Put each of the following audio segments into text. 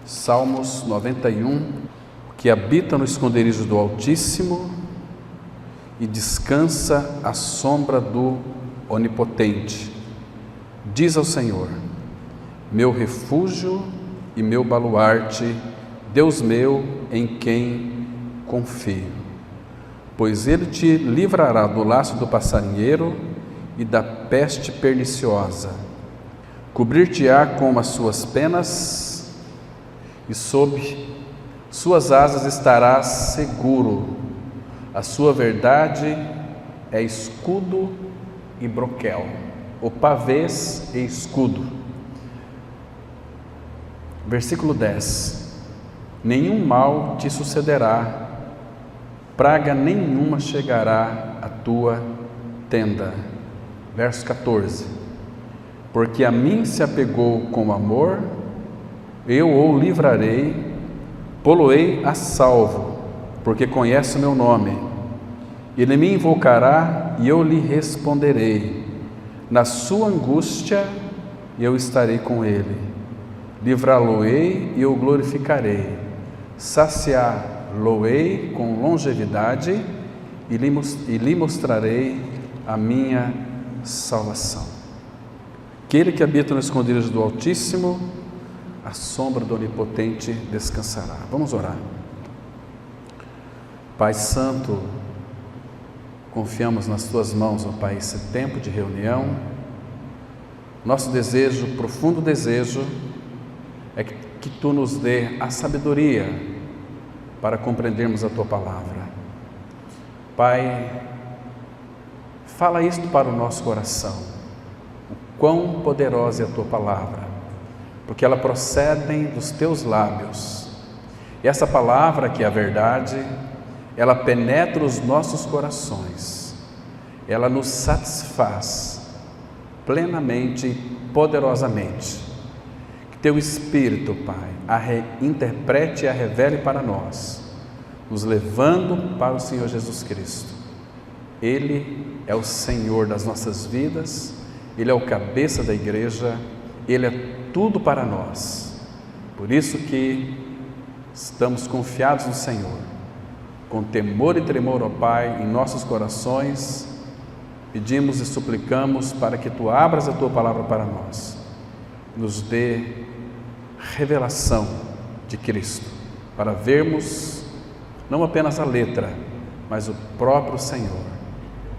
Salmos 91, que habita no esconderijo do Altíssimo e descansa à sombra do Onipotente. Diz ao Senhor: meu refúgio e meu baluarte, Deus meu, em quem confio. Pois Ele te livrará do laço do passarinheiro e da peste perniciosa. Cobrir-te-á com as suas penas e sob suas asas estarás seguro. A sua verdade é escudo e broquel, ou pavês e escudo. Versículo 10: nenhum mal te sucederá, praga nenhuma chegará à tua tenda. Verso 14: porque a mim se apegou com amor, eu o livrarei, pô-lo-ei a salvo, porque conhece o meu nome. Ele me invocará e eu lhe responderei. Na sua angústia eu estarei com ele. Livrá-lo-ei e eu glorificarei. Saciá-lo-ei com longevidade e lhe mostrarei a minha salvação. Aquele que habita no esconderijo do Altíssimo, à sombra do Onipotente descansará. Vamos orar. Pai Santo, confiamos nas Tuas mãos, ó Pai, esse tempo de reunião. Nosso desejo, profundo desejo, é que Tu nos dê a sabedoria para compreendermos a Tua palavra. Pai, fala isto para o nosso coração, o quão poderosa é a Tua palavra, porque ela procede dos Teus lábios. E essa palavra, que é a verdade, ela penetra os nossos corações, ela nos satisfaz plenamente e poderosamente. Que Teu Espírito, Pai, a reinterprete e a revele para nós, nos levando para o Senhor Jesus Cristo. Ele é o Senhor das nossas vidas, Ele é o cabeça da igreja, Ele é tudo para nós. Por isso que estamos confiados no Senhor, com temor e tremor, ó Pai, em nossos corações, pedimos e suplicamos para que Tu abras a Tua palavra para nós, nos dê revelação de Cristo, para vermos não apenas a letra, mas o próprio Senhor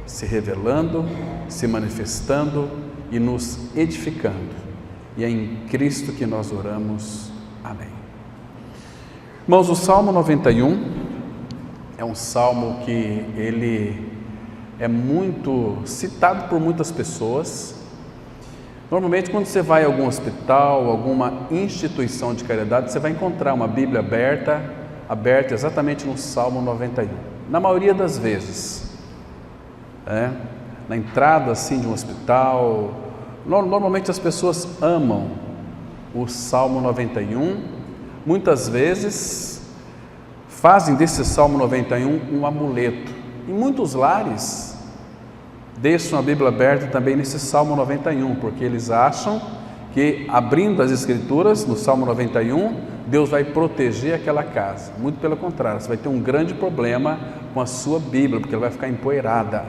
se revelando, se manifestando e nos edificando. E é em Cristo que nós oramos. Amém. Irmãos, o Salmo 91 é um salmo que ele é muito citado por muitas pessoas. Normalmente, quando você vai a algum hospital, alguma instituição de caridade, você vai encontrar uma Bíblia aberta exatamente no Salmo 91. Na maioria das vezes, na entrada assim de um hospital, normalmente as pessoas amam o Salmo 91, muitas vezes fazem desse Salmo 91 um amuleto. Em muitos lares deixam a Bíblia aberta também nesse Salmo 91, porque eles acham que, abrindo as Escrituras no Salmo 91, Deus vai proteger aquela casa. Muito pelo contrário, você vai ter um grande problema com a sua Bíblia, porque ela vai ficar empoeirada.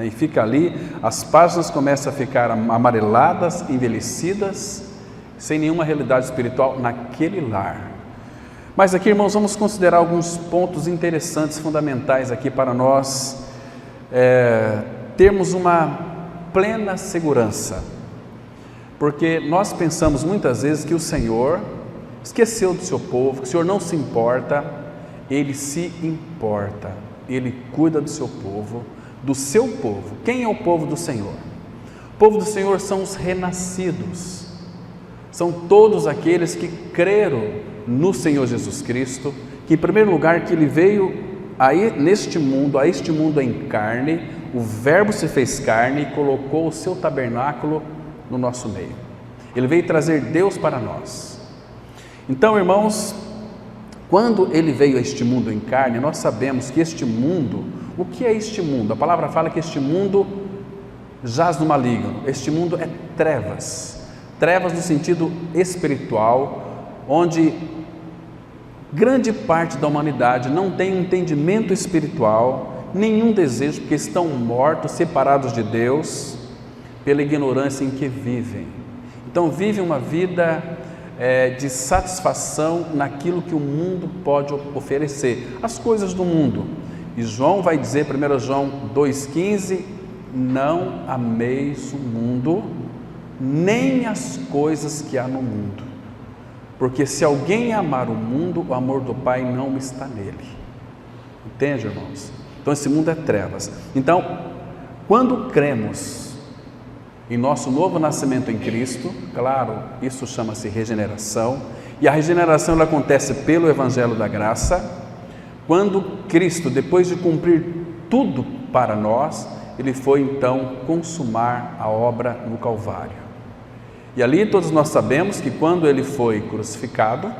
E fica ali, as páginas começam a ficar amareladas, envelhecidas, sem nenhuma realidade espiritual naquele lar. Mas aqui, irmãos, vamos considerar alguns pontos interessantes, fundamentais aqui para nós termos uma plena segurança, porque nós pensamos muitas vezes que o Senhor esqueceu do seu povo, que o Senhor não se importa. Ele se importa, Ele cuida do seu povo, do seu povo. Quem é o povo do Senhor? O povo do Senhor são os renascidos, são todos aqueles que creram no Senhor Jesus Cristo, que em primeiro lugar que Ele veio a este mundo em carne, o Verbo se fez carne e colocou o seu tabernáculo no nosso meio. Ele veio trazer Deus para nós. Então, irmãos, quando Ele veio a este mundo em carne, nós sabemos que este mundo, o que é este mundo? A palavra fala que este mundo jaz no maligno. Este mundo é trevas, trevas no sentido espiritual, onde grande parte da humanidade não tem um entendimento espiritual, nenhum desejo, porque estão mortos, separados de Deus, pela ignorância em que vivem. Então vivem uma vida de satisfação naquilo que o mundo pode oferecer, as coisas do mundo. E João vai dizer, 1 João 2,15, não ameis o mundo, nem as coisas que há no mundo, porque se alguém amar o mundo, o amor do Pai não está nele. Entende, irmãos? Então esse mundo é trevas. Então, quando cremos em nosso novo nascimento em Cristo, claro, isso chama-se regeneração, e a regeneração ela acontece pelo Evangelho da Graça. Quando Cristo, depois de cumprir tudo para nós, Ele foi então consumar a obra no Calvário. E ali todos nós sabemos que quando Ele foi crucificado,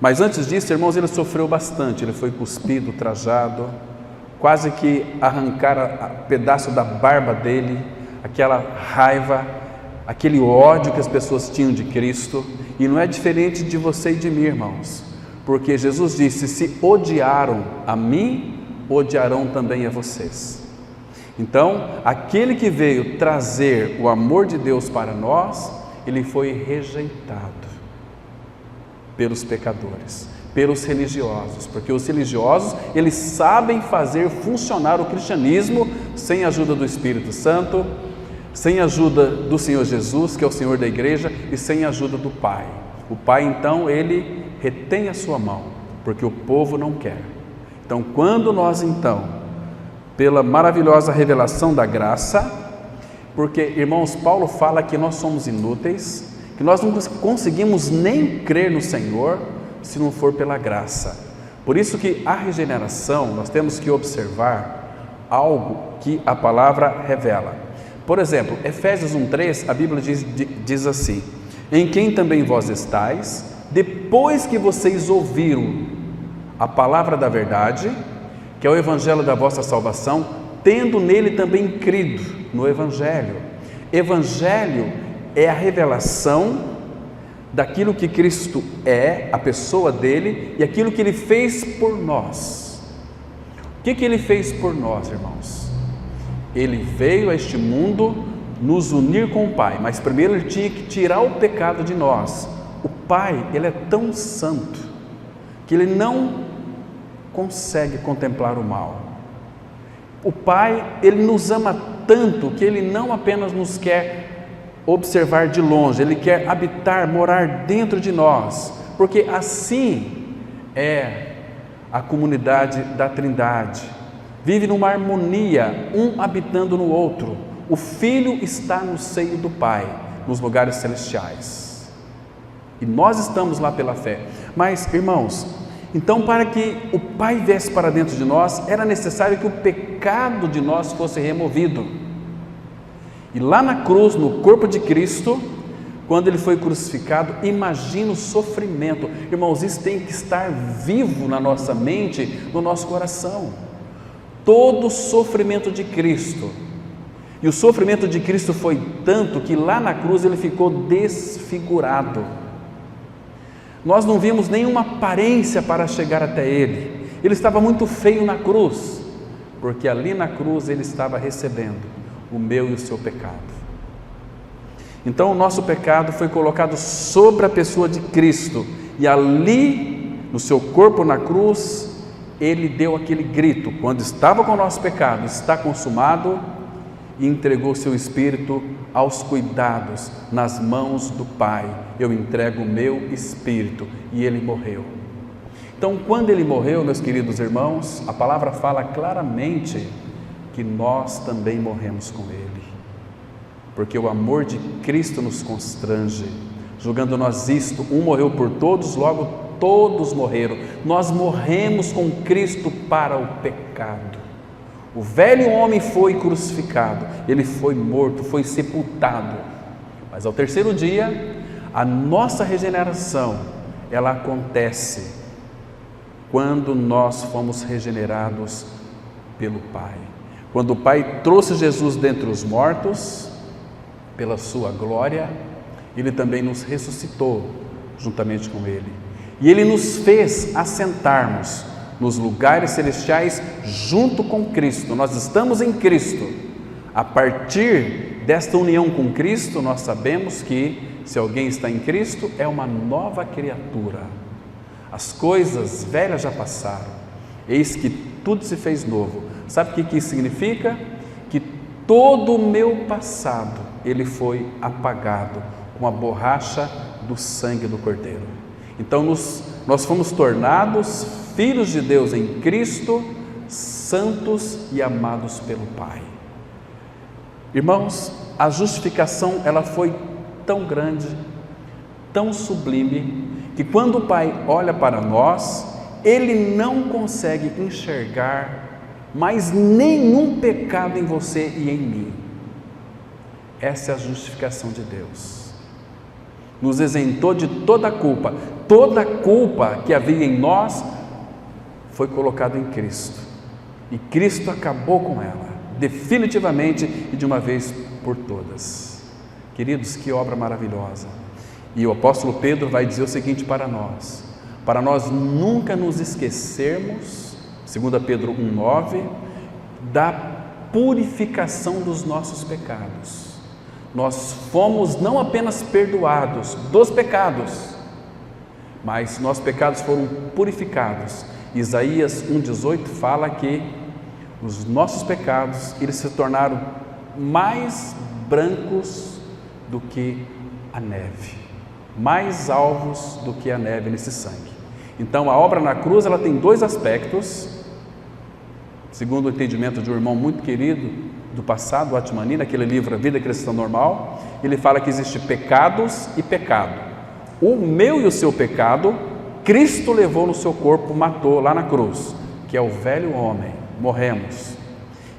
mas antes disso, irmãos, Ele sofreu bastante. Ele foi cuspido, ultrajado, quase que arrancaram pedaço da barba dele, aquela raiva, aquele ódio que as pessoas tinham de Cristo. E não é diferente de você e de mim, irmãos, porque Jesus disse: se odiaram a mim, odiarão também a vocês. Então, aquele que veio trazer o amor de Deus para nós, ele foi rejeitado pelos pecadores, pelos religiosos, porque os religiosos, eles sabem fazer funcionar o cristianismo sem a ajuda do Espírito Santo, sem a ajuda do Senhor Jesus, que é o Senhor da igreja, e sem a ajuda do Pai. O Pai, então, ele retém a sua mão, porque o povo não quer. Então, quando nós, então, pela maravilhosa revelação da graça, porque, irmãos, Paulo fala que nós somos inúteis, que nós não conseguimos nem crer no Senhor se não for pela graça. Por isso que a regeneração, nós temos que observar algo que a palavra revela. Por exemplo, Efésios 1,3, a Bíblia diz assim: em quem também vós estáis, depois que vocês ouviram a palavra da verdade, que é o evangelho da vossa salvação, tendo nele também crido no evangelho. Evangelho é a revelação daquilo que Cristo é, a pessoa dele, e aquilo que ele fez por nós. O que ele fez por nós, irmãos? Ele veio a este mundo nos unir com o Pai, mas primeiro ele tinha que tirar o pecado de nós. O Pai, ele é tão santo que ele não consegue contemplar o mal. O Pai, ele nos ama tanto que ele não apenas nos quer observar de longe, ele quer habitar, morar dentro de nós, porque assim é a comunidade da Trindade. Vive numa harmonia, um habitando no outro. O Filho está no seio do Pai, nos lugares celestiais. E nós estamos lá pela fé. Mas, irmãos, então, para que o Pai viesse para dentro de nós, era necessário que o pecado de nós fosse removido. E lá na cruz, no corpo de Cristo, quando ele foi crucificado, imagina o sofrimento. Irmãos, isso tem que estar vivo na nossa mente, no nosso coração. Todo o sofrimento de Cristo. E o sofrimento de Cristo foi tanto que lá na cruz ele ficou desfigurado. Nós não vimos nenhuma aparência para chegar até Ele. Ele estava muito feio na cruz, porque ali na cruz Ele estava recebendo o meu e o seu pecado. Então o nosso pecado foi colocado sobre a pessoa de Cristo, e ali, no seu corpo na cruz, Ele deu aquele grito, quando estava com o nosso pecado: está consumado, e entregou seu espírito aos cuidados, nas mãos do Pai. Eu entrego o meu espírito, e ele morreu. Então, quando ele morreu, meus queridos irmãos, a palavra fala claramente que nós também morremos com ele, porque o amor de Cristo nos constrange. Julgando nós isto, um morreu por todos, logo todos morreram. Nós morremos com Cristo para o pecado. O velho homem foi crucificado, ele foi morto, foi sepultado, mas ao terceiro dia, a nossa regeneração, ela acontece quando nós fomos regenerados pelo Pai. Quando o Pai trouxe Jesus dentre os mortos, pela sua glória, Ele também nos ressuscitou juntamente com Ele. e Ele nos fez assentarmos nos lugares celestiais junto com Cristo. Nós estamos em Cristo. A partir desta união com Cristo, nós sabemos que se alguém está em Cristo, é uma nova criatura. As coisas velhas já passaram, eis que tudo se fez novo. Sabe o que isso significa? Que todo o meu passado, ele foi apagado com a borracha do sangue do Cordeiro. Então nós fomos tornados filhos de Deus em Cristo, santos e amados pelo Pai. Irmãos, a justificação ela foi tão grande, tão sublime, que quando o Pai olha para nós, Ele não consegue enxergar mais nenhum pecado em você e em mim. Essa é a justificação de Deus. Nos isentou de toda a culpa. Toda a culpa que havia em nós foi colocada em Cristo. E Cristo acabou com ela, definitivamente e de uma vez por todas. Queridos, que obra maravilhosa. E o apóstolo Pedro vai dizer o seguinte para nós nunca nos esquecermos, 2 Pedro 1,9, da purificação dos nossos pecados. Nós fomos não apenas perdoados dos pecados, mas nossos pecados foram purificados. Isaías 1,18 fala que os nossos pecados, eles se tornaram mais brancos do que a neve, mais alvos do que a neve nesse sangue. Então a obra na cruz ela tem dois aspectos, segundo o entendimento de um irmão muito querido do passado, o Atmani, naquele livro A Vida Cristã Normal. Ele fala que existe pecados e pecado. O meu e o seu pecado, Cristo levou no seu corpo, matou lá na cruz, que é o velho homem, morremos.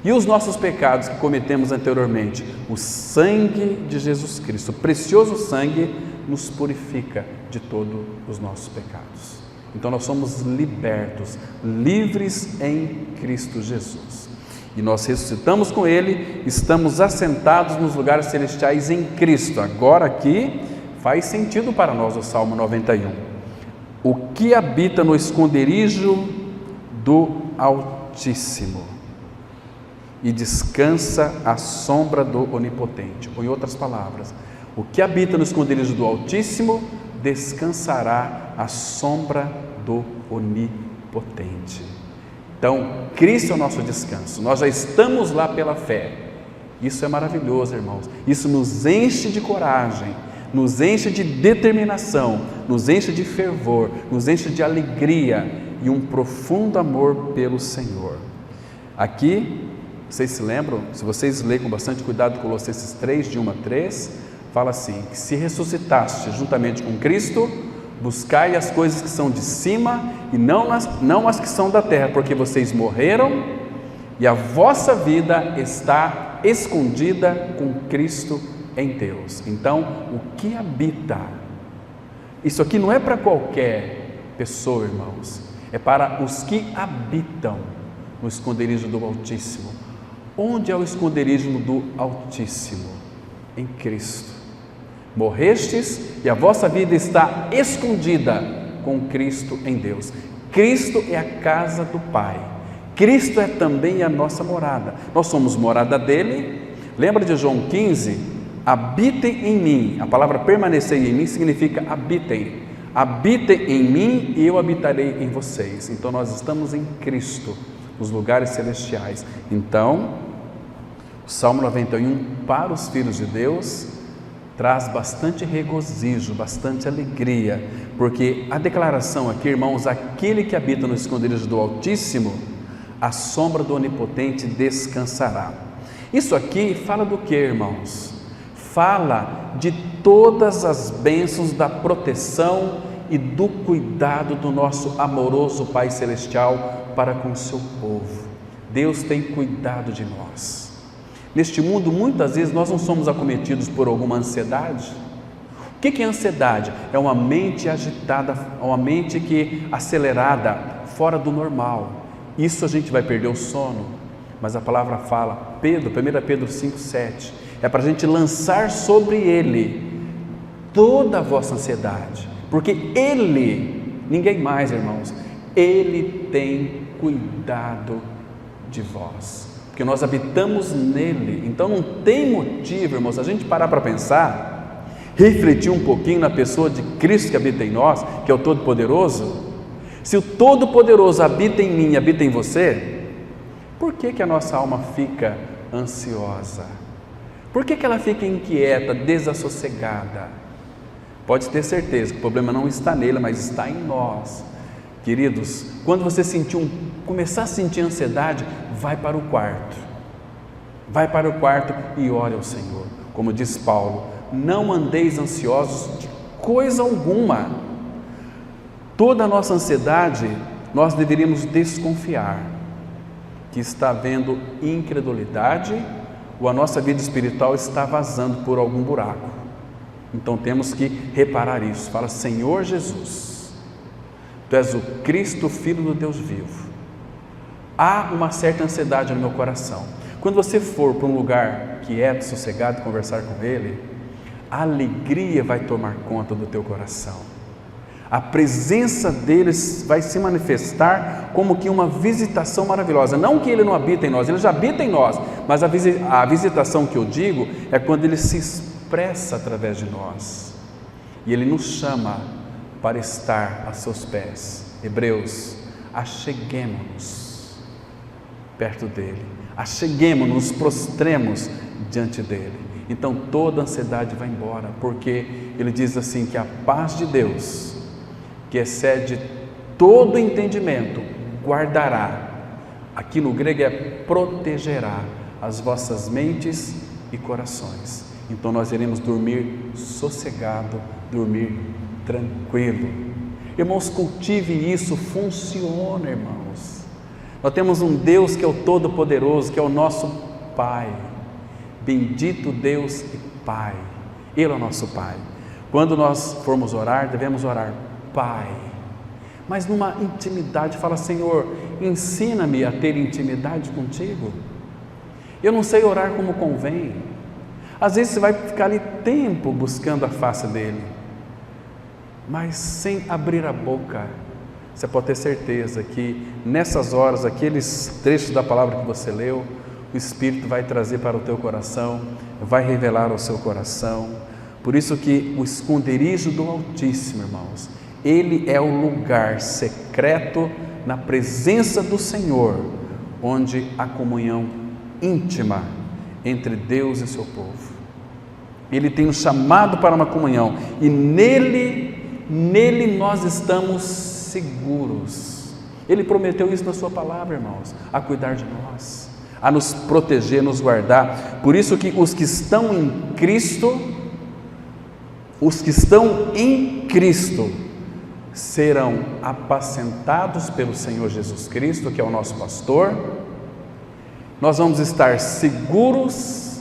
E os nossos pecados que cometemos anteriormente, o sangue de Jesus Cristo, o precioso sangue, nos purifica de todos os nossos pecados. Então nós somos libertos, livres em Cristo Jesus. E nós ressuscitamos com Ele, estamos assentados nos lugares celestiais em Cristo. Agora aqui faz sentido para nós o Salmo 91. O que habita no esconderijo do Altíssimo e descansa à sombra do Onipotente. Ou em outras palavras, o que habita no esconderijo do Altíssimo descansará à sombra do Onipotente. Então, Cristo é o nosso descanso, nós já estamos lá pela fé. Isso é maravilhoso, irmãos. Isso nos enche de coragem, nos enche de determinação, nos enche de fervor, nos enche de alegria e um profundo amor pelo Senhor. Aqui, vocês se lembram, se vocês lerem com bastante cuidado Colossenses 3, de 1 a 3, fala assim, que se ressuscitaste juntamente com Cristo, buscai as coisas que são de cima e não as que são da terra, porque vocês morreram e a vossa vida está escondida com Cristo em Deus. Então, o que habita? Isso aqui não é para qualquer pessoa, irmãos, é para os que habitam no esconderijo do Altíssimo. Onde é o esconderijo do Altíssimo? Em Cristo. Morrestes e a vossa vida está escondida com Cristo em Deus. Cristo é a casa do Pai. Cristo é também a nossa morada. Nós somos morada dele. Lembra de João 15? Habitem em mim. A palavra permanecer em mim significa habitem. Habitem em mim e eu habitarei em vocês. Então nós estamos em Cristo, nos lugares celestiais. Então, o Salmo 91 para os filhos de Deus traz bastante regozijo, bastante alegria, porque a declaração aqui, irmãos, aquele que habita no esconderijo do Altíssimo, a sombra do Onipotente descansará. Isso aqui fala do que, irmãos? Fala de todas as bênçãos da proteção e do cuidado do nosso amoroso Pai Celestial para com o seu povo. Deus tem cuidado de nós. Neste mundo, muitas vezes, nós não somos acometidos por alguma ansiedade. O que é ansiedade? É uma mente agitada, uma mente acelerada, fora do normal. Isso a gente vai perder o sono. Mas a palavra fala, 1 Pedro 5,7, é para a gente lançar sobre Ele toda a vossa ansiedade, porque Ele ninguém mais, irmãos. Ele tem cuidado de vós, porque nós habitamos nele. Então não tem motivo, irmãos, a gente parar para pensar, refletir um pouquinho na pessoa de Cristo que habita em nós, que é o Todo-Poderoso. Se o Todo-Poderoso habita em mim, habita em você, por que a nossa alma fica ansiosa? Por que ela fica inquieta, desassossegada? Pode ter certeza que o problema não está nele, mas está em nós. Queridos, quando você começar a sentir ansiedade, vai para o quarto. Vai para o quarto e ore ao Senhor. Como diz Paulo, não andeis ansiosos de coisa alguma. Toda a nossa ansiedade, nós deveríamos desconfiar que está havendo incredulidade ou a nossa vida espiritual está vazando por algum buraco. Então temos que reparar isso. Fala: Senhor Jesus, Tu és o Cristo, Filho do Deus vivo. Há uma certa ansiedade no meu coração. Quando você for para um lugar quieto, sossegado, conversar com Ele, a alegria vai tomar conta do teu coração. A presença deles vai se manifestar como que uma visitação maravilhosa. Não que Ele não habita em nós, Ele já habita em nós, mas a visitação que eu digo é quando Ele se expressa através de nós e Ele nos chama para estar a seus pés. Hebreus, acheguemo-nos perto dEle, acheguemo-nos, prostremos diante dEle. Então toda ansiedade vai embora, porque Ele diz assim que a paz de Deus, que excede todo entendimento, guardará, aqui no grego é protegerá, as vossas mentes e corações. Então nós iremos dormir sossegado, dormir tranquilo. Irmãos, cultive isso, funciona, irmãos. Nós temos um Deus que é o Todo-Poderoso, que é o nosso Pai. Bendito Deus e Pai, Ele é o nosso Pai. Quando nós formos orar, devemos orar: Pai, mas numa intimidade. Fala: Senhor, ensina-me a ter intimidade contigo. Eu não sei orar como convém. Às vezes você vai ficar ali tempo buscando a face dEle, mas sem abrir a boca. Você pode ter certeza que nessas horas, aqueles trechos da palavra que você leu, o Espírito vai trazer para o teu coração, vai revelar ao seu coração. Por isso que o esconderijo do Altíssimo, irmãos, Ele é o lugar secreto na presença do Senhor, onde há comunhão íntima entre Deus e seu povo. Ele tem nos chamado para uma comunhão e nele nós estamos seguros. Ele prometeu isso na sua palavra, irmãos, a cuidar de nós, a nos proteger, nos guardar. Por isso que os que estão em Cristo serão apacentados pelo Senhor Jesus Cristo, que é o nosso pastor. Nós vamos estar seguros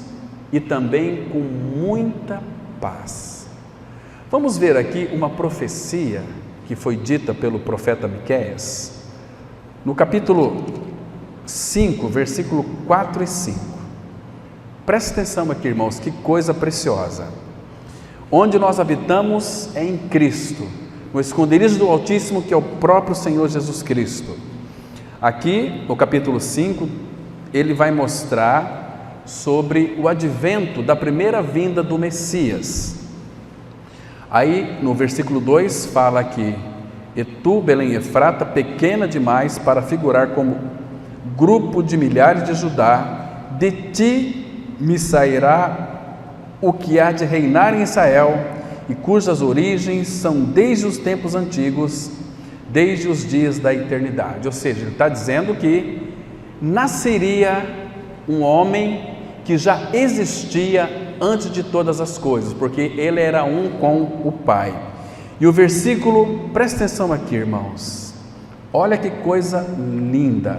e também com muita paz. Vamos ver aqui uma profecia que foi dita pelo profeta Miqueias, no capítulo 5, versículo 4 e 5. Preste atenção aqui, irmãos, que coisa preciosa. Onde nós habitamos é em Cristo, no esconderijo do Altíssimo, que é o próprio Senhor Jesus Cristo. Aqui, no capítulo 5, ele vai mostrar sobre o advento da primeira vinda do Messias. Aí, no versículo 2, fala aqui: E tu, Belém Efrata, pequena demais para figurar como grupo de milhares de Judá, de ti me sairá o que há de reinar em Israel, e cujas origens são desde os tempos antigos, desde os dias da eternidade. Ou seja, ele está dizendo que nasceria um homem que já existia antes de todas as coisas, porque ele era um com o Pai. E o versículo, presta atenção aqui, irmãos, olha que coisa linda,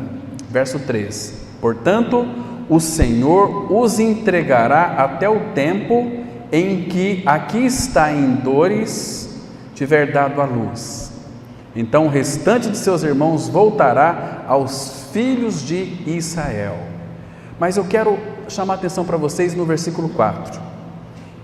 verso 3: Portanto, o Senhor os entregará até o tempo em que aqui está em dores tiver dado a luz. Então o restante de seus irmãos voltará aos filhos de Israel. Mas eu quero chamar a atenção para vocês no versículo 4.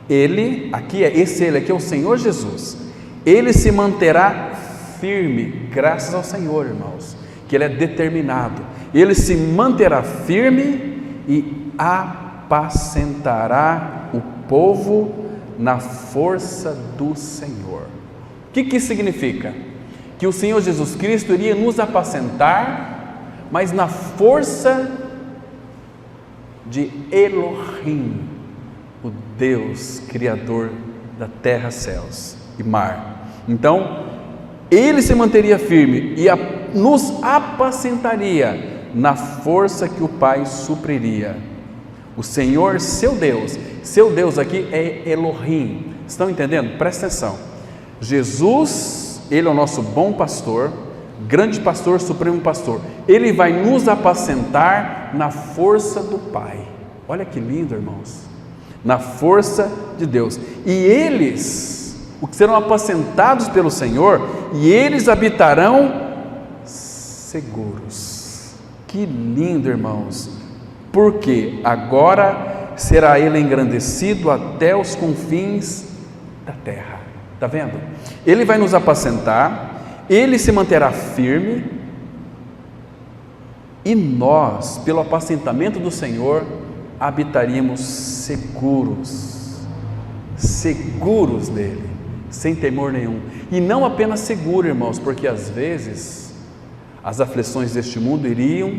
Ele aqui é o Senhor Jesus. Ele se manterá firme, graças ao Senhor, irmãos, que Ele é determinado. Ele se manterá firme e apacentará o povo na força do Senhor. O que isso significa? Que o Senhor Jesus Cristo iria nos apacentar, mas na força de Elohim, o Deus Criador da terra, céus e mar. Então, Ele se manteria firme e nos apacentaria na força que o Pai supriria. O Senhor, seu Deus aqui é Elohim. Estão entendendo? Presta atenção. Jesus, Ele é o nosso bom pastor, grande pastor, supremo pastor. Ele vai nos apacentar na força do Pai. Olha que lindo, irmãos. Na força de Deus. E eles, os que serão apacentados pelo Senhor, e eles habitarão seguros. Que lindo, irmãos. Porque agora será Ele engrandecido até os confins da terra. Está vendo? Ele vai nos apacentar, Ele se manterá firme, e nós, pelo apacentamento do Senhor, habitaríamos seguros dele, sem temor nenhum. E não apenas seguro, irmãos, porque às vezes as aflições deste mundo iriam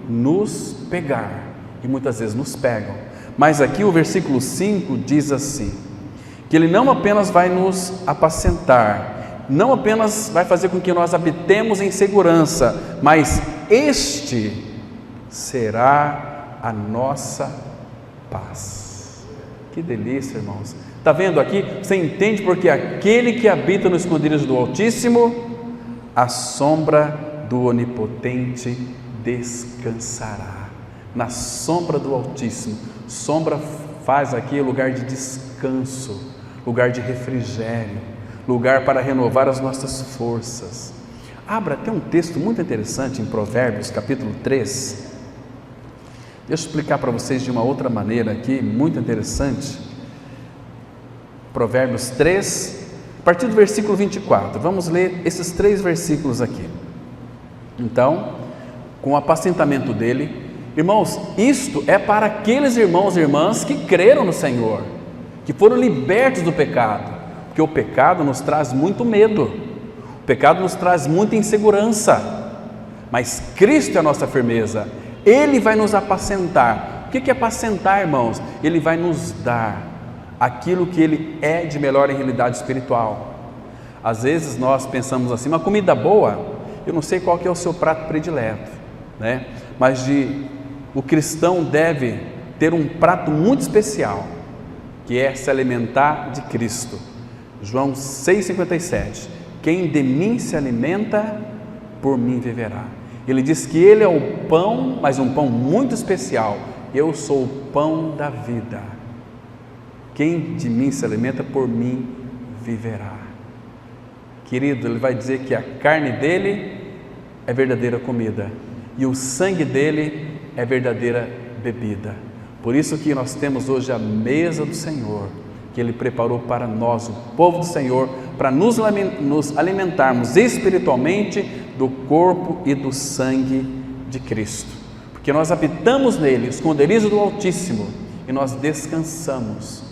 nos pegar, e muitas vezes nos pegam. Mas aqui o versículo 5 diz assim, que Ele não apenas vai nos apacentar, não apenas vai fazer com que nós habitemos em segurança, mas este será a nossa paz. Que delícia, irmãos. Está vendo aqui? Você entende porque aquele que habita no esconderijo do Altíssimo, a sombra do Onipotente descansará. Na sombra do Altíssimo. Sombra faz aqui lugar de descanso, lugar de refrigério, lugar para renovar as nossas forças. Abra até um texto muito interessante em Provérbios, capítulo 3. Deixa eu explicar para vocês de uma outra maneira aqui, muito interessante. Provérbios 3, a partir do versículo 24. Vamos ler esses 3 versículos aqui. Então, com o apacentamento dele, irmãos, isto é para aqueles irmãos e irmãs que creram no Senhor, que foram libertos do pecado, porque o pecado nos traz muito medo, o pecado nos traz muita insegurança, mas Cristo é a nossa firmeza. Ele vai nos apacentar. O que é apacentar, irmãos? Ele vai nos dar aquilo que Ele é de melhor em realidade espiritual. Às vezes nós pensamos assim, uma comida boa, eu não sei qual que é o seu prato predileto, né? Mas o cristão deve ter um prato muito especial, que é se alimentar de Cristo. João 6,57, quem de mim se alimenta, por mim viverá. Ele diz que Ele é o pão, mas um pão muito especial. Eu sou o pão da vida. Quem de mim se alimenta, por mim viverá. Querido, Ele vai dizer que a carne dele é verdadeira comida e o sangue dele é verdadeira bebida. Por isso que nós temos hoje a mesa do Senhor, que Ele preparou para nós, o povo do Senhor, para nos alimentarmos espiritualmente do corpo e do sangue de Cristo, porque nós habitamos nele, o esconderijo do Altíssimo, e nós descansamos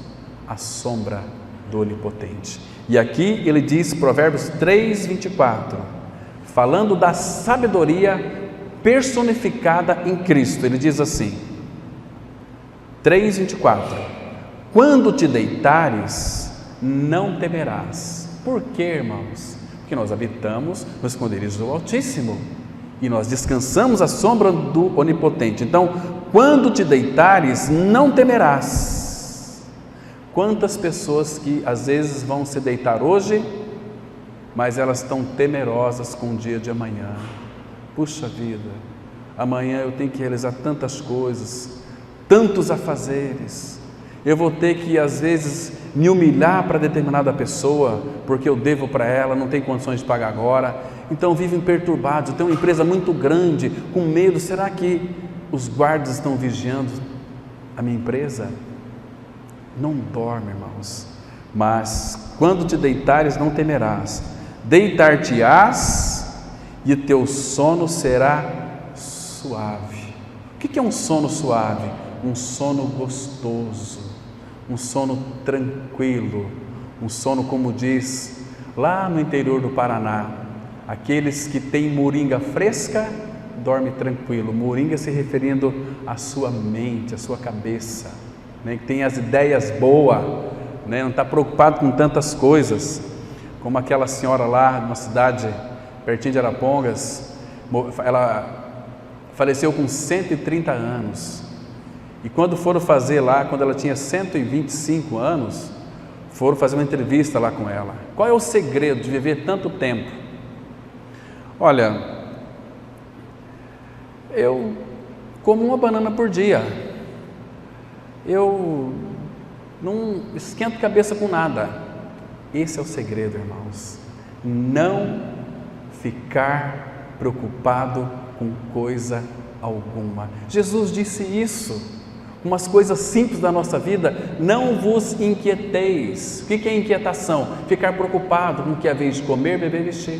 à sombra do Onipotente. E aqui ele diz, Provérbios 3, 24, falando da sabedoria personificada em Cristo, ele diz assim, 3, 24, quando te deitares, não temerás. Por quê, irmãos? Porque nós habitamos no esconderijo do Altíssimo e nós descansamos à sombra do Onipotente. Então, quando te deitares, não temerás. Quantas pessoas que às vezes vão se deitar hoje, mas elas estão temerosas com o dia de amanhã. Puxa vida, amanhã eu tenho que realizar tantas coisas, tantos afazeres, eu vou ter que às vezes me humilhar para determinada pessoa, porque eu devo para ela, não tenho condições de pagar agora, então vivem perturbados. Eu tenho uma empresa muito grande, com medo, será que os guardas estão vigiando a minha empresa? Não dorme, irmãos, mas quando te deitares não temerás, deitar-te-ás e teu sono será suave. O que é um sono suave? Um sono gostoso, um sono tranquilo, um sono, como diz lá no interior do Paraná, aqueles que têm moringa fresca, dorme tranquilo. Moringa se referindo à sua mente, à sua cabeça, né? Que tem as ideias boas, né? Não está preocupado com tantas coisas, como aquela senhora lá numa cidade pertinho de Arapongas. Ela faleceu com 130 anos, e quando foram fazer lá, quando ela tinha 125 anos, foram fazer uma entrevista lá com ela. Qual é o segredo de viver tanto tempo? Olha, eu como uma banana por dia, eu não esquento cabeça com nada. Esse é o segredo, irmãos. Não ficar preocupado com coisa alguma. Jesus disse isso. Umas coisas simples da nossa vida: não vos inquieteis. O que é inquietação? Ficar preocupado com o que é a vez de comer, beber, vestir.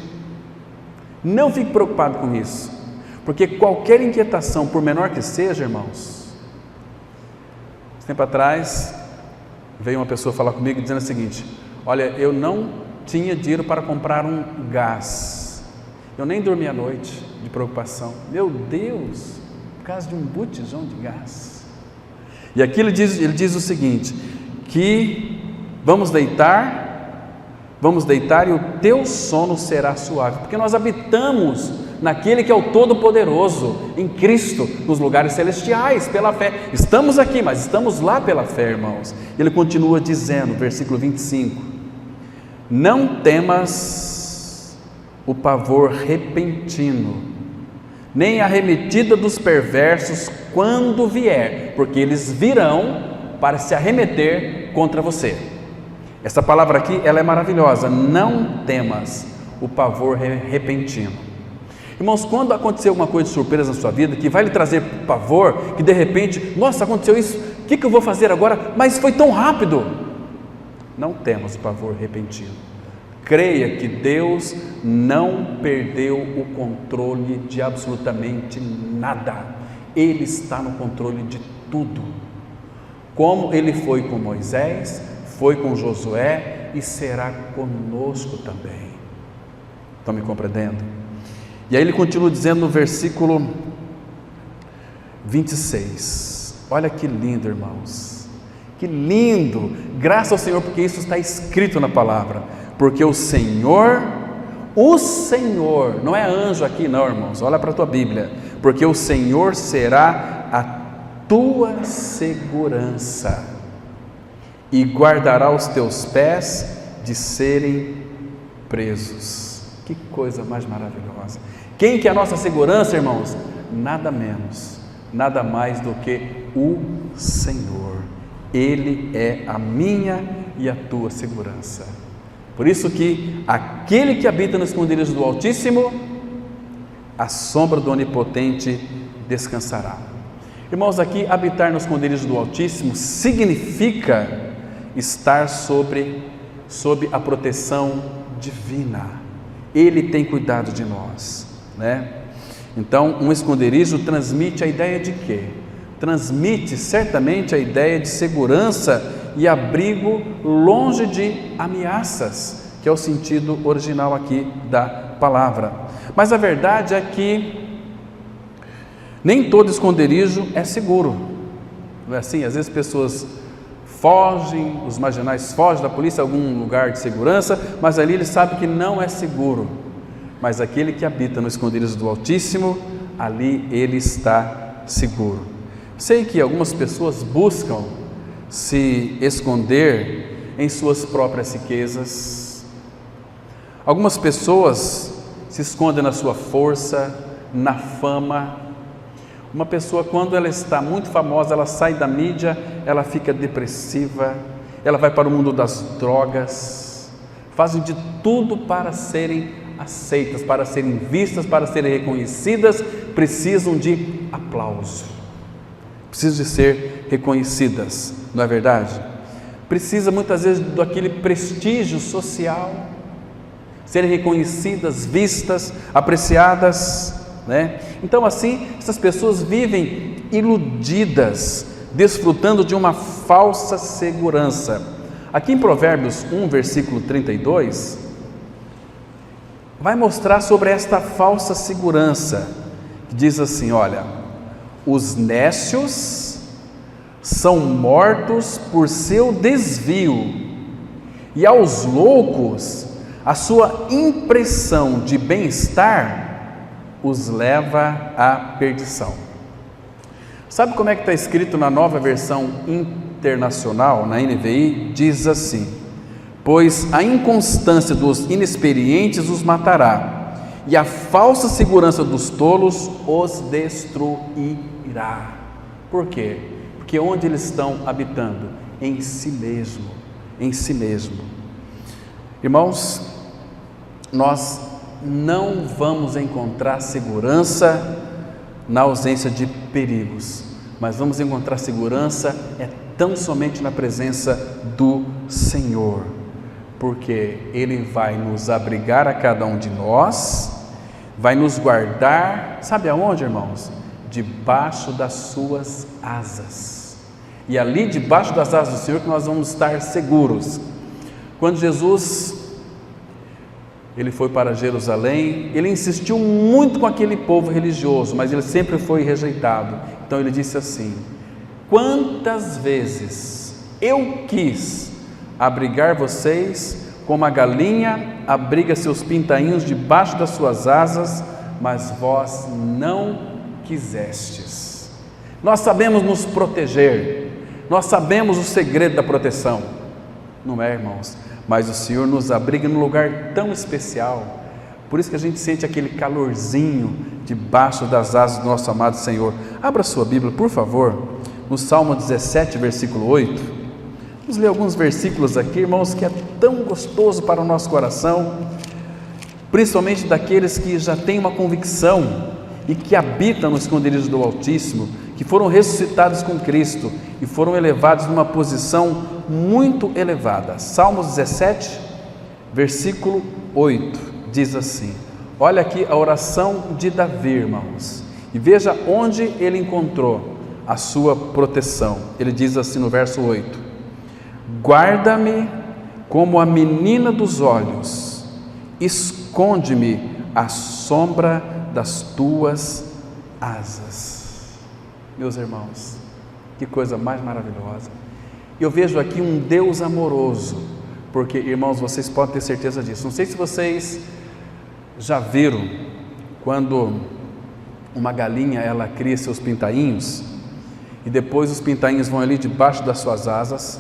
Não fique preocupado com isso, porque qualquer inquietação, por menor que seja, irmãos. Tempo atrás veio uma pessoa falar comigo dizendo o seguinte: olha, eu não tinha dinheiro para comprar um gás, eu nem dormi à noite de preocupação. Meu Deus, por causa de um botijão de gás. E aqui ele diz o seguinte: que vamos deitar e o teu sono será suave, porque nós habitamos naquele que é o Todo-Poderoso, em Cristo, nos lugares celestiais, pela fé. Estamos aqui, mas estamos lá pela fé, irmãos. Ele continua dizendo, versículo 25: não temas o pavor repentino, nem a arremetida dos perversos quando vier, porque eles virão para se arremeter contra você. Essa palavra aqui, ela é maravilhosa. Não temas o pavor repentino. Irmãos, quando acontecer alguma coisa de surpresa na sua vida, que vai lhe trazer pavor, que de repente, nossa, aconteceu isso, o que eu vou fazer agora? Mas foi tão rápido. Não temas o pavor repentino. Creia que Deus não perdeu o controle de absolutamente nada. Ele está no controle de tudo. Como Ele foi com Moisés, foi com Josué e será conosco também. Estão me compreendendo? E aí ele continua dizendo no versículo 26. Olha que lindo, irmãos. Que lindo! Graças ao Senhor, porque isso está escrito na palavra. Porque o Senhor, não é anjo aqui não, irmãos, olha para a tua Bíblia, porque o Senhor será a tua segurança e guardará os teus pés de serem presos. Que coisa mais maravilhosa! Quem que é a nossa segurança, irmãos? Nada menos, nada mais do que o Senhor. Ele é a minha e a tua segurança. Por isso que aquele que habita no esconderijo do Altíssimo, a sombra do Onipotente descansará. Irmãos, aqui habitar no esconderijo do Altíssimo significa estar sob a proteção divina. Ele tem cuidado de nós, né? Então, um esconderijo transmite a ideia de quê? Transmite certamente a ideia de segurança e abrigo longe de ameaças, que é o sentido original aqui da palavra. Mas a verdade é que nem todo esconderijo é seguro, não é assim? Às vezes pessoas fogem, os marginais fogem da polícia a algum lugar de segurança, mas ali ele sabe que não é seguro. Mas aquele que habita no esconderijo do Altíssimo, ali ele está seguro. Sei que algumas pessoas buscam se esconder em suas próprias riquezas. Algumas pessoas se escondem na sua força, na fama. Uma pessoa, quando ela está muito famosa, ela sai da mídia, ela fica depressiva, ela vai para o mundo das drogas, fazem de tudo para serem aceitas, para serem vistas, para serem reconhecidas, precisam de aplauso, precisam de ser reconhecidas, não é verdade? Precisa muitas vezes daquele prestígio social. serem reconhecidas, vistas, apreciadas, né? Então assim, essas pessoas vivem iludidas, desfrutando de uma falsa segurança. Aqui em Provérbios 1, versículo 32, vai mostrar sobre esta falsa segurança, que diz assim, olha, os nécios são mortos por seu desvio, e aos loucos a sua impressão de bem-estar os leva à perdição. Sabe como é que está escrito na Nova Versão Internacional, na NVI? Diz assim: pois a inconstância dos inexperientes os matará, e a falsa segurança dos tolos os destruirá. Por quê? Porque onde eles estão habitando? Em si mesmo, em si mesmo. Irmãos, nós não vamos encontrar segurança na ausência de perigos, mas vamos encontrar segurança tão somente na presença do Senhor, porque Ele vai nos abrigar a cada um de nós, vai nos guardar, sabe aonde, irmãos? Debaixo das suas asas, e ali debaixo das asas do Senhor que nós vamos estar seguros. Quando Jesus ele foi para Jerusalém, ele insistiu muito com aquele povo religioso, mas ele sempre foi rejeitado. Então ele disse assim: quantas vezes eu quis abrigar vocês como a galinha abriga seus pintainhos debaixo das suas asas, mas vós não quisestes. Nós sabemos nos proteger, nós sabemos o segredo da proteção, não é, irmãos? Mas o Senhor nos abriga num lugar tão especial, por isso que a gente sente aquele calorzinho debaixo das asas do nosso amado Senhor. Abra sua Bíblia, por favor, no Salmo 17, versículo 8. Vamos ler alguns versículos aqui, irmãos, que é tão gostoso para o nosso coração, principalmente daqueles que já têm uma convicção e que habitam no esconderijo do Altíssimo, que foram ressuscitados com Cristo e foram elevados numa posição muito elevada. Salmos 17, versículo 8, diz assim, olha aqui a oração de Davi, irmãos, e veja onde ele encontrou a sua proteção. Ele diz assim no verso 8, guarda-me como a menina dos olhos, esconde-me à sombra das tuas asas. Meus irmãos, que coisa mais maravilhosa. Eu vejo aqui um Deus amoroso, porque, irmãos, vocês podem ter certeza disso. Não sei se vocês já viram quando uma galinha ela cria seus pintainhos e depois os pintainhos vão ali debaixo das suas asas.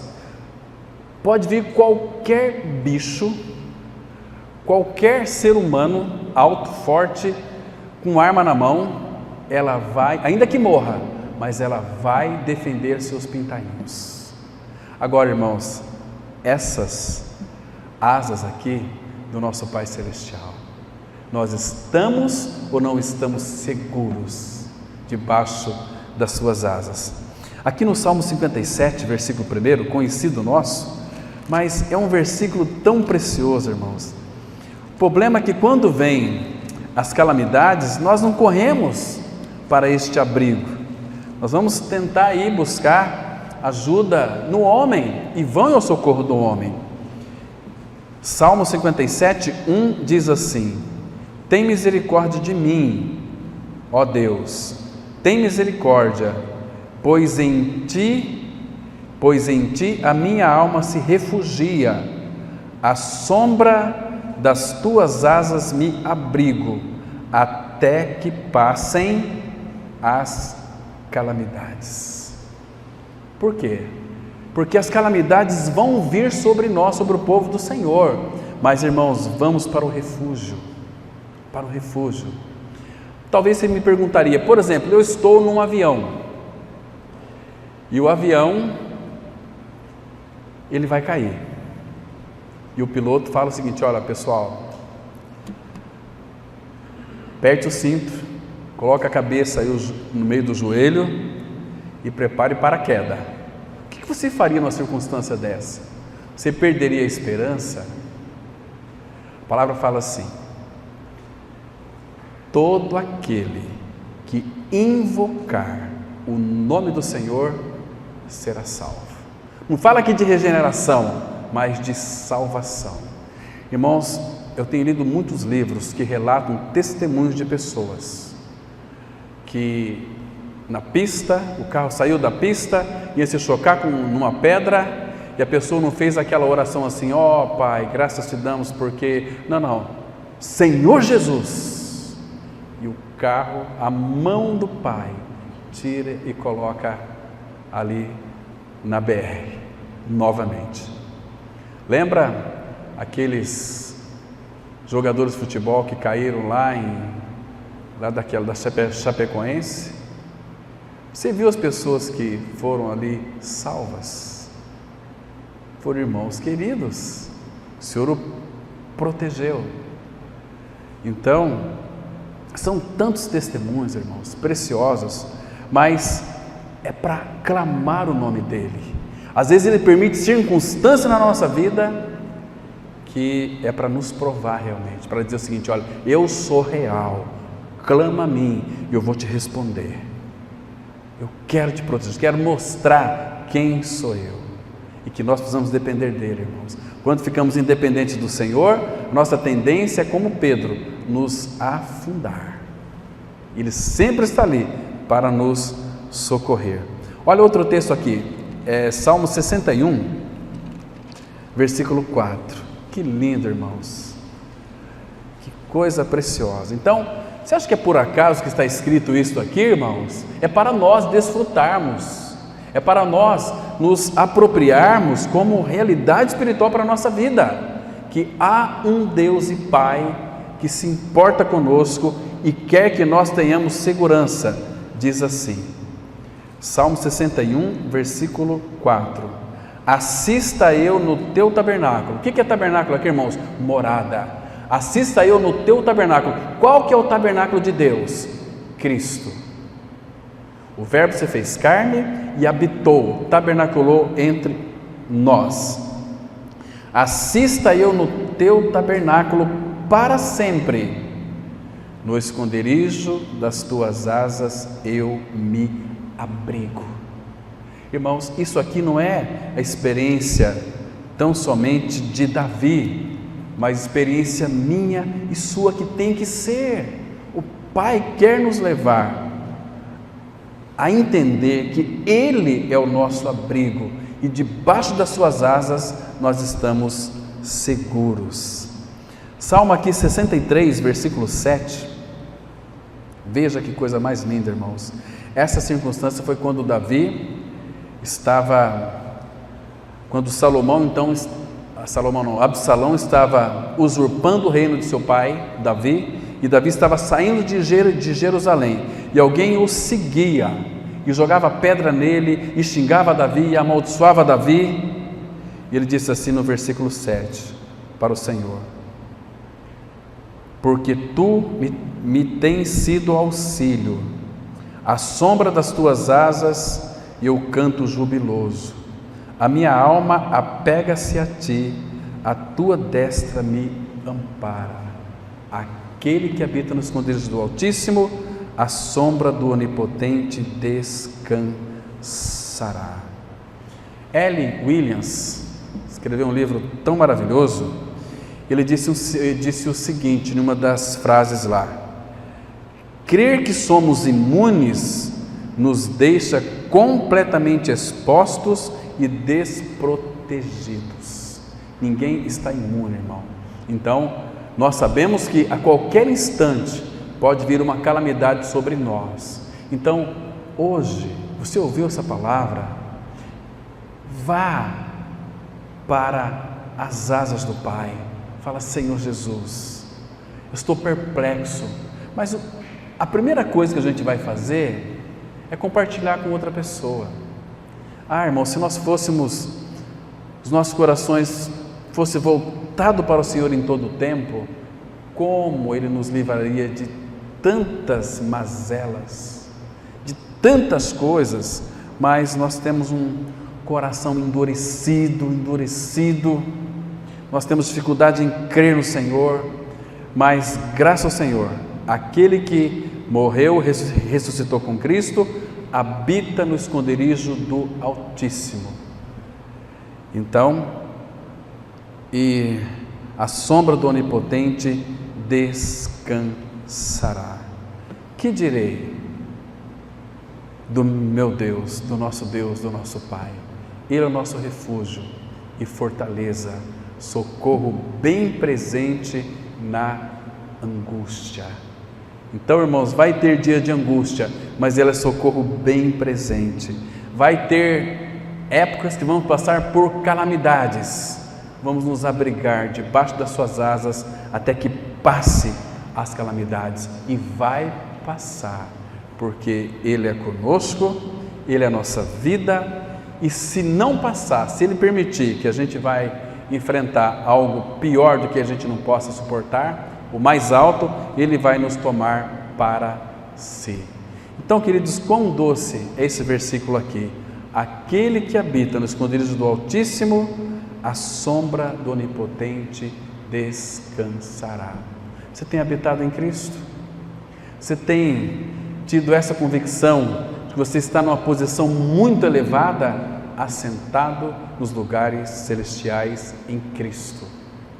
Pode vir qualquer bicho, qualquer ser humano alto, forte, com arma na mão, ela vai, ainda que morra, mas ela vai defender seus pintainhos. Agora, irmãos, essas asas aqui do nosso Pai Celestial, nós estamos ou não estamos seguros debaixo das suas asas? Aqui no Salmo 57, versículo 1, conhecido nosso, mas é um versículo tão precioso, irmãos. O problema é que quando vem as calamidades, nós não corremos para este abrigo, nós vamos tentar ir buscar ajuda no homem e vão ao socorro do homem. Salmo 57, 1 diz assim, tem misericórdia de mim, ó Deus, tem misericórdia, pois em ti a minha alma se refugia, à sombra das tuas asas me abrigo, até que passem as calamidades. Por quê? Porque as calamidades vão vir sobre nós, sobre o povo do Senhor, mas, irmãos, vamos para o refúgio, para o refúgio. Talvez você me perguntaria, por exemplo, eu estou num avião, e o avião, ele vai cair, e o piloto fala o seguinte, olha pessoal, aperte o cinto, coloque a cabeça aí no meio do joelho, e prepare para a queda. O que você faria numa circunstância dessa? Você perderia a esperança? palavra fala assim: todo aquele que invocar o nome do Senhor será salvo. Não fala aqui de regeneração, mas de salvação. Irmãos, eu tenho lido muitos livros que relatam testemunhos de pessoas que na pista, o carro saiu da pista, ia se chocar numa pedra, e a pessoa não fez aquela oração assim: ó Pai, graças te damos porque... Não, Senhor Jesus, e o carro, a mão do Pai tira e coloca ali na BR novamente. Lembra aqueles jogadores de futebol que caíram lá da Chapecoense? Você viu as pessoas que foram ali salvas? Foram irmãos queridos, o Senhor o protegeu. Então, são tantos testemunhos, irmãos, preciosos, mas é para clamar o nome dEle. Às vezes Ele permite circunstâncias na nossa vida que é para nos provar realmente, para dizer o seguinte: olha, eu sou real, clama a mim e eu vou te responder. Eu quero te proteger, quero mostrar quem sou eu, e que nós precisamos depender dEle, irmãos. Quando ficamos independentes do Senhor, nossa tendência é, como Pedro, nos afundar. Ele sempre está ali para nos socorrer. Olha outro texto aqui, Salmo 61, versículo 4. Que lindo, irmãos, que coisa preciosa. Então, você acha que é por acaso que está escrito isso aqui, irmãos? É para nós desfrutarmos, é para nós nos apropriarmos como realidade espiritual para a nossa vida, que há um Deus e Pai que se importa conosco e quer que nós tenhamos segurança. Diz assim, Salmo 61, versículo 4: assista eu no teu tabernáculo. O que é tabernáculo aqui, irmãos? Morada. Assista eu no teu tabernáculo. Qual que é o tabernáculo de Deus? Cristo. O Verbo se fez carne e habitou, tabernaculou entre nós. Assista eu no teu tabernáculo para sempre. No esconderijo das tuas asas eu me abrigo. Irmãos, isso aqui não é a experiência tão somente de Davi, mas experiência minha e sua, que tem que ser. O Pai quer nos levar a entender que Ele é o nosso abrigo e debaixo das suas asas nós estamos seguros. Salmo aqui 63, versículo 7. Veja que coisa mais linda, irmãos. Essa circunstância foi quando Absalão estava usurpando o reino de seu pai, Davi, e Davi estava saindo de Jerusalém, e alguém o seguia, e jogava pedra nele, e xingava Davi, e amaldiçoava Davi, e ele disse assim no versículo 7, para o Senhor: porque tu me tens sido auxílio, à sombra das tuas asas eu canto jubiloso. A minha alma apega-se a ti, a tua destra me ampara. Aquele que habita nos esconderijos do Altíssimo, a sombra do Onipotente descansará. L. Williams escreveu um livro tão maravilhoso. Ele disse o seguinte, numa das frases lá: crer que somos imunes nos deixa completamente expostos e desprotegidos. Ninguém está imune, irmão. Então, nós sabemos que a qualquer instante pode vir uma calamidade sobre nós. Então, hoje, você ouviu essa palavra? Vá para as asas do Pai. Fala: Senhor Jesus, eu estou perplexo, mas a primeira coisa que a gente vai fazer é compartilhar com outra pessoa. Irmão, se nós fôssemos, os nossos corações fossem voltados para o Senhor em todo o tempo, como Ele nos livraria de tantas mazelas, de tantas coisas, mas nós temos um coração endurecido, nós temos dificuldade em crer no Senhor, mas graças ao Senhor, aquele que morreu, ressuscitou com Cristo, habita no esconderijo do Altíssimo. Então, e a sombra do Onipotente descansará. Que direi do meu Deus, do nosso Pai? Ele é o nosso refúgio e fortaleza, socorro bem presente na angústia. Então, irmãos, vai ter dia de angústia, mas Ele é socorro bem presente. Vai ter épocas que vamos passar por calamidades. Vamos nos abrigar debaixo das suas asas até que passe as calamidades. E vai passar, porque Ele é conosco, Ele é a nossa vida. E se não passar, se Ele permitir que a gente vai enfrentar algo pior do que a gente não possa suportar, o mais alto, Ele vai nos tomar para si. Então, queridos, quão doce é esse versículo aqui. Aquele que habita no esconderijo do Altíssimo, a sombra do Onipotente descansará. Você tem habitado em Cristo? Você tem tido essa convicção de que você está numa posição muito elevada, assentado nos lugares celestiais em Cristo?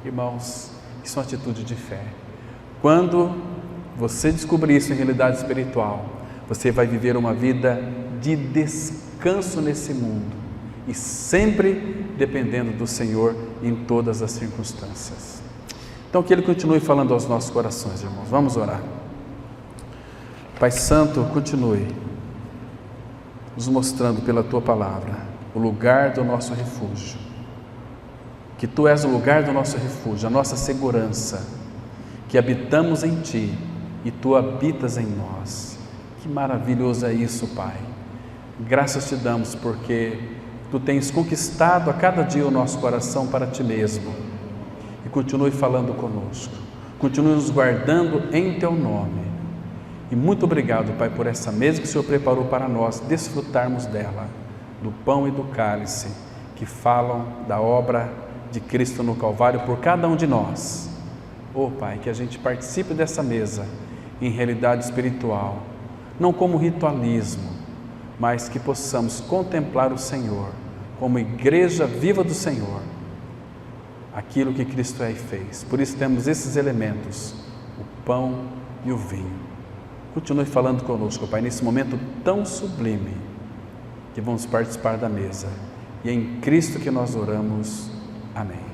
Irmãos, isso é uma atitude de fé. Quando você descobrir isso em realidade espiritual, você vai viver uma vida de descanso nesse mundo e sempre dependendo do Senhor em todas as circunstâncias. Então, que Ele continue falando aos nossos corações, irmãos. Vamos orar. Pai Santo, continue nos mostrando pela Tua Palavra o lugar do nosso refúgio, que Tu és o lugar do nosso refúgio, a nossa segurança, que habitamos em Ti e Tu habitas em nós. Que maravilhoso é isso, Pai. Graças Te damos porque Tu tens conquistado a cada dia o nosso coração para Ti mesmo. E continue falando conosco, continue nos guardando em Teu nome. E muito obrigado, Pai, por essa mesa que o Senhor preparou para nós desfrutarmos dela, do pão e do cálice, que falam da obra de Cristo no Calvário por cada um de nós. Oh, Pai, que a gente participe dessa mesa em realidade espiritual, não como ritualismo, mas que possamos contemplar o Senhor como igreja viva do Senhor, aquilo que Cristo é e fez. Por isso temos esses elementos, o pão e o vinho. Continue falando conosco, Pai, nesse momento tão sublime que vamos participar da mesa. E é em Cristo que nós oramos. Amém.